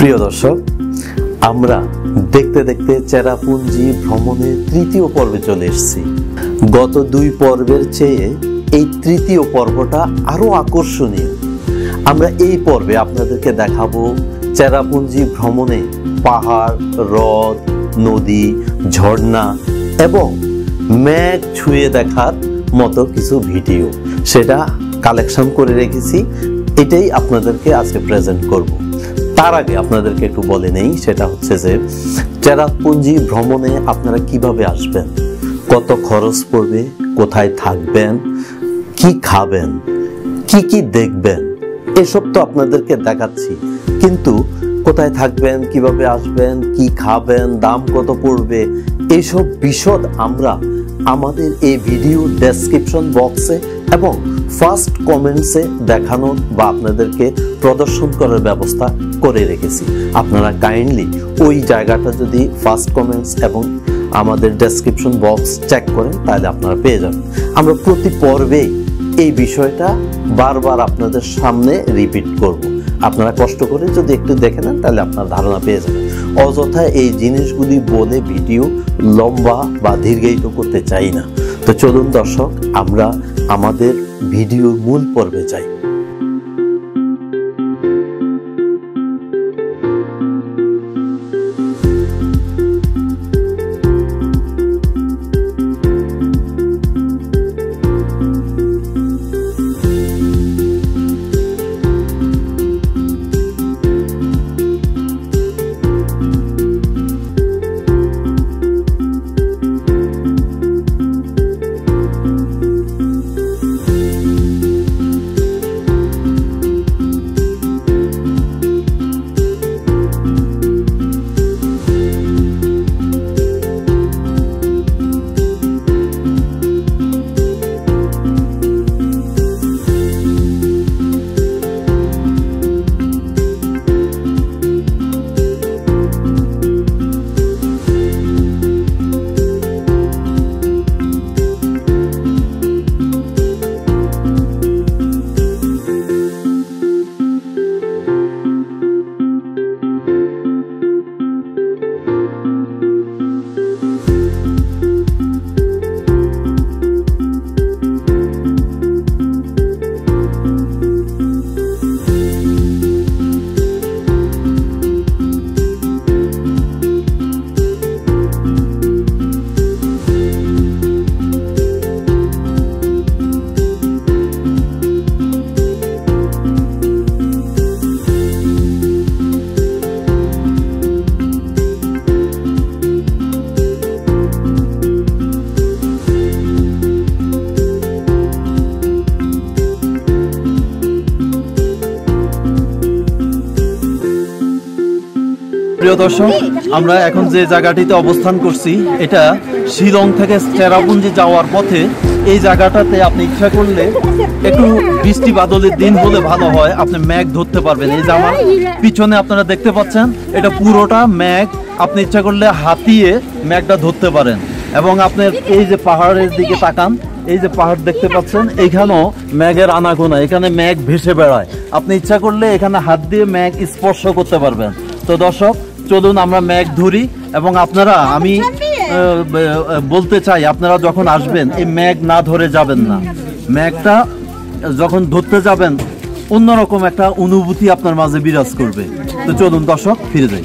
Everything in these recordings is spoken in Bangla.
প্রিয় দর্শক, আমরা দেখতে দেখতে চেরাপুঞ্জি ভ্রমণের তৃতীয় পর্বে চলে এসেছি। গত দুই পর্বের চেয়ে এই তৃতীয় পর্বটা আরো আকর্ষণীয়। আমরা এই পর্বে আপনাদেরকে দেখাবো চেরাপুঞ্জি ভ্রমণে পাহাড়, হ্রদ, নদী, ঝর্ণা এবং মেঘ ছুঁয়ে দেখার মতো কিছু ভিডিও, সেটা কালেকশন করে রেখেছি। এটাই আপনাদেরকে আজকে প্রেজেন্ট করব। তার আগে আপনাদেরকে একটু বলে নেই, সেটা হচ্ছে যে চেরাপুঞ্জি ভ্রমণে আপনারা কিভাবে আসবেন, কত খরচ পড়বে, কোথায় থাকবেন, কি খাবেন, কি দেখবেন, এসব তো আপনাদেরকে দেখাচ্ছি। কিন্তু কোথায় থাকবেন, কিভাবে আসবেন, কি খাবেন, দাম কত পড়বে, এইসব বিশদ আমরা আমাদের এই ভিডিও ডেসক্রিপশন বক্সে এবং ফার্স্ট কমেন্টসে দেখানো বা আপনাদেরকে প্রদর্শন করার ব্যবস্থা করে রেখেছি। আপনারা কাইন্ডলি ওই জায়গাটা যদি ফার্স্ট কমেন্টস এবং আমাদের ডেসক্রিপশন বক্স চেক করেন তাহলে আপনারা পেয়ে যাবেন। আমরা প্রতি পর্বে এই বিষয়টা বারবার আপনাদের সামনে রিপিট করব। আপনারা কষ্ট করে যদি একটু দেখে নেন তাহলে আপনার ধারণা পেয়ে যাবেন। অযথা এই জিনিসগুলি বলে ভিডিও লম্বা বা দীর্ঘায়িত করতে চাই না। তো চলুন দর্শক, আমরা আমাদের ভিডিওর মূল পর্বে যাই। প্রিয় দর্শক, আমরা এখন যে জায়গাটিতে অবস্থান করছি এটা শিলং থেকে চেরাপুঞ্জি যাওয়ার পথে। এই জায়গাটাতে আপনি ইচ্ছা করলে একটু বৃষ্টি বাদলের দিন হলে ভালো হয়, আপনি মেঘ ধরতে পারবেন। এই যে আমার পিছনে আপনারা দেখতে পাচ্ছেন, এটা পুরোটা মেঘ। আপনি ইচ্ছা করলে হাতিয়ে মেঘটা ধরতে পারেন। এবং আপনার এই যে পাহাড়ের দিকে তাকান, এই যে পাহাড় দেখতে পাচ্ছেন, এইখানেও মেঘের আনাগোনা, এখানে মেঘ ভেসে বেড়ায়। আপনি ইচ্ছা করলে এখানে হাত দিয়ে মেঘ স্পর্শ করতে পারবেন। তো দর্শক, চলুন আমরা মেঘ ধরি। এবং আপনারা, আমি বলতে চাই, আপনারা যখন আসবেন এই মেঘ না ধরে যাবেন না। মেঘটা যখন ধরতে যাবেন অন্যরকম একটা অনুভূতি আপনার মাঝে বিরাজ করবে। তো চলুন দর্শক, ফিরে যাই।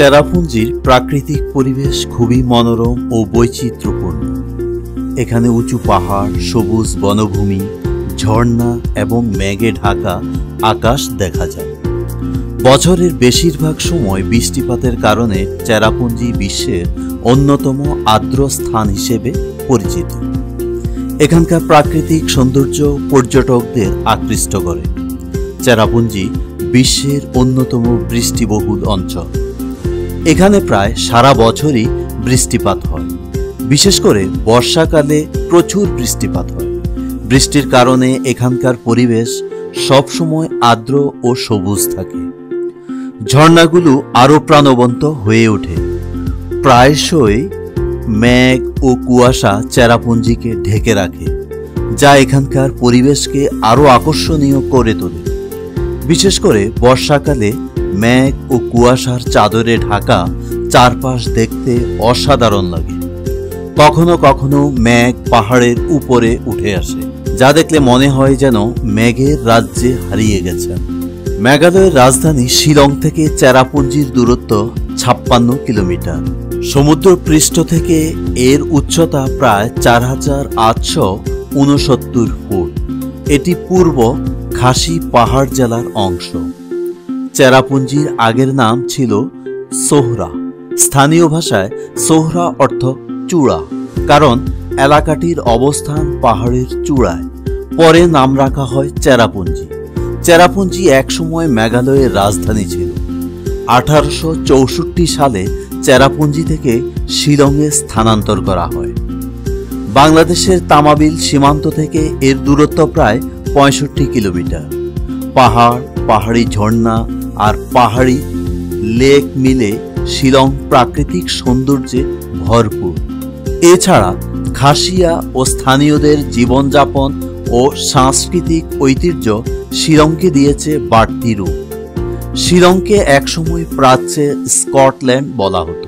চেরাপুঞ্জির প্রাকৃতিক পরিবেশ খুবই মনোরম ও বৈচিত্র্যপূর্ণ। এখানে উঁচু পাহাড়, সবুজ বনভূমি, ঝর্ণা এবং মেঘে ঢাকা আকাশ দেখা যায়। বছরের বেশিরভাগ সময় বৃষ্টিপাতের কারণে চেরাপুঞ্জি বিশ্বের অন্যতম আর্দ্র স্থান হিসেবে পরিচিত। এখানকার প্রাকৃতিক সৌন্দর্য পর্যটকদের আকৃষ্ট করে। চেরাপুঞ্জি বিশ্বের অন্যতম বৃষ্টিবহুল অঞ্চল। এখানে প্রায় সারা বছরই বৃষ্টিপাত হয়। বিশেষ করে বর্ষাকালে প্রচুর বৃষ্টিপাত হয়। বৃষ্টির কারণে এখানকার পরিবেশ সবসময় আর্দ্র ও সবুজ থাকে। ঝর্ণাগুলো আরো প্রাণবন্ত হয়ে ওঠে। প্রায়শই মেঘ ও কুয়াশা চেরাপুঞ্জিকে ঢেকে রাখে, যা এখানকার পরিবেশকে আরও আকর্ষণীয় করে তোলে। বিশেষ করে বর্ষাকালে মেঘ ও কুয়াশার চাদরে ঢাকা চারপাশ দেখতে অসাধারণ লাগে। কখনো কখনো মেঘ পাহাড়ের উপরে উঠে আসে, যা দেখলে মনে হয় যেন মেঘের রাজ্যে হারিয়ে গেছেন। মেঘালয়ের রাজধানী শিলং থেকে চেরাপুঞ্জির দূরত্ব 56 কিলোমিটার। সমুদ্র পৃষ্ঠ থেকে এর উচ্চতা প্রায় 4869 ফুট। এটি পূর্ব খাসি পাহাড় জেলার অংশ। চেরাপুঞ্জির আগের নাম ছিল সোহরা। স্থানীয় ভাষায় সোহরা অর্থ চূড়া, কারণ এলাকাটির অবস্থান পাহাড়ের চূড়ায়। পরে নাম রাখা হয় চেরাপুঞ্জি। চেরাপুঞ্জি একসময় মেঘালয়ের রাজধানী ছিল। 1864 সালে চেরাপুঞ্জি থেকে শিলংয়ে স্থানান্তর করা হয়। বাংলাদেশের তামাবিল সীমান্ত থেকে এর দূরত্ব প্রায় 65 কিলোমিটার। পাহাড়, পাহাড়ি ঝর্ণা আর পাহাড়ি লেক মিলে শিলং প্রাকৃতিক সৌন্দর্যে ভরপুর। এছাড়া খাসিয়া ও স্থানীয়দের জীবনযাপন ও সাংস্কৃতিক ঐতিহ্য শিলংকে দিয়েছে বাড়তি রূপ। শিলংকে একসময় প্রাচ্যে স্কটল্যান্ড বলা হতো।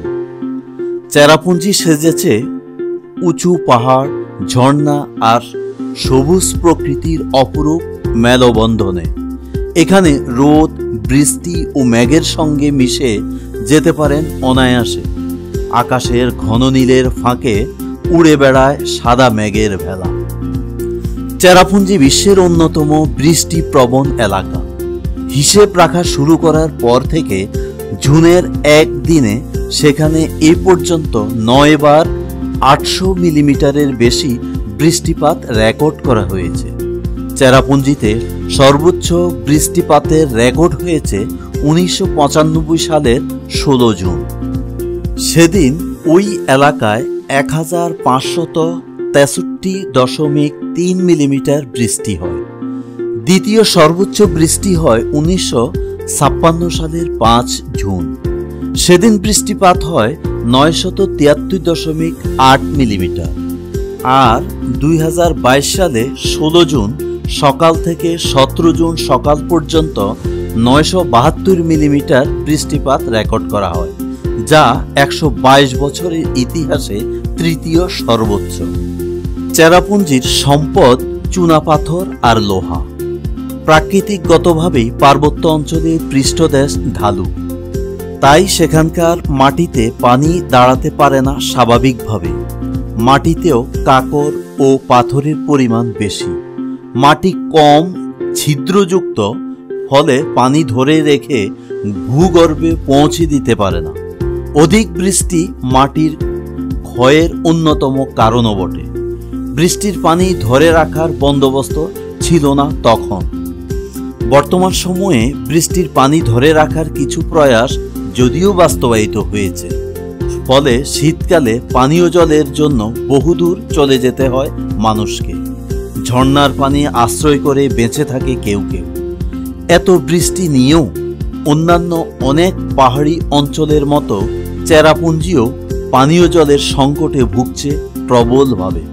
চেরাপুঞ্জি সেজেছে উঁচু পাহাড়, ঝর্ণা আর সবুজ প্রকৃতির অপরূপ মেলবন্ধনে। এখানে রোদ, বৃষ্টি ও মেঘের সঙ্গে মিশে যেতে পারেন অনায়াসে। আকাশের ঘন নীলের ফাঁকে উড়ে বেড়ায় সাদা মেঘের ভেলা। চেরাপুঞ্জি বিশ্বের অন্যতম বৃষ্টিপ্রবণ এলাকা। হিসেব রাখা শুরু করার পর থেকে জুনের একদিনে সেখানে এ পর্যন্ত 9 বার 800 মিলিমিটারের বেশি বৃষ্টিপাত রেকর্ড করা হয়েছে। চেরাপুঞ্জিতে সর্বোচ্চ বৃষ্টিপাতের রেকর্ড হয়েছে 1995 সালের 16 জুন। সেদিন ওই এলাকায় 1563.3 মিলিমিটার বৃষ্টি হয়। দ্বিতীয় সর্বোচ্চ বৃষ্টি হয় 1956 সালের 5 জুন। সেদিন বৃষ্টিপাত হয় 973.8 মিলিমিটার। আর 2022 সালে 16 জুন সকাল থেকে 17 জুন সকাল পর্যন্ত 972 মিলিমিটার বৃষ্টিপাত রেকর্ড করা হয়, যা 122 বছরের ইতিহাসে তৃতীয় সর্বোচ্চ। চেরাপুঞ্জির সম্পদ চুনাপাথর আর লোহা। প্রাকৃতিকগতভাবেই পার্বত্য অঞ্চলের পৃষ্ঠদেশ ঢালু, তাই সেখানকার মাটিতে পানি দাঁড়াতে পারে না স্বাভাবিকভাবে। মাটিতেও কাঁকর ও পাথরের পরিমাণ বেশি। মাটি কম ছিদ্রযুক্ত, ফলে পানি ধরে রেখে ভূগর্ভে পৌঁছে দিতে পারে না। অধিক বৃষ্টি মাটির ক্ষয়ের অন্যতম কারণও বটে। বৃষ্টির পানি ধরে রাখার বন্দোবস্ত ছিল না তখন। বর্তমান সময়ে বৃষ্টির পানি ধরে রাখার কিছু প্রয়াস যদিও বাস্তবায়িত হয়েছে, ফলে শীতকালে পানীয় জলের জন্য বহুদূর চলে যেতে হয় মানুষকে। ঝর্ণার পানি আশ্রয় করে বেঁচে থাকে কেউ কেউ। এত বৃষ্টি নিয়েও অন্যান্য অনেক পাহাড়ি অঞ্চলের মতো চেরাপুঞ্জিও পানীয় জলের সংকটে ভুগছে প্রবলভাবে।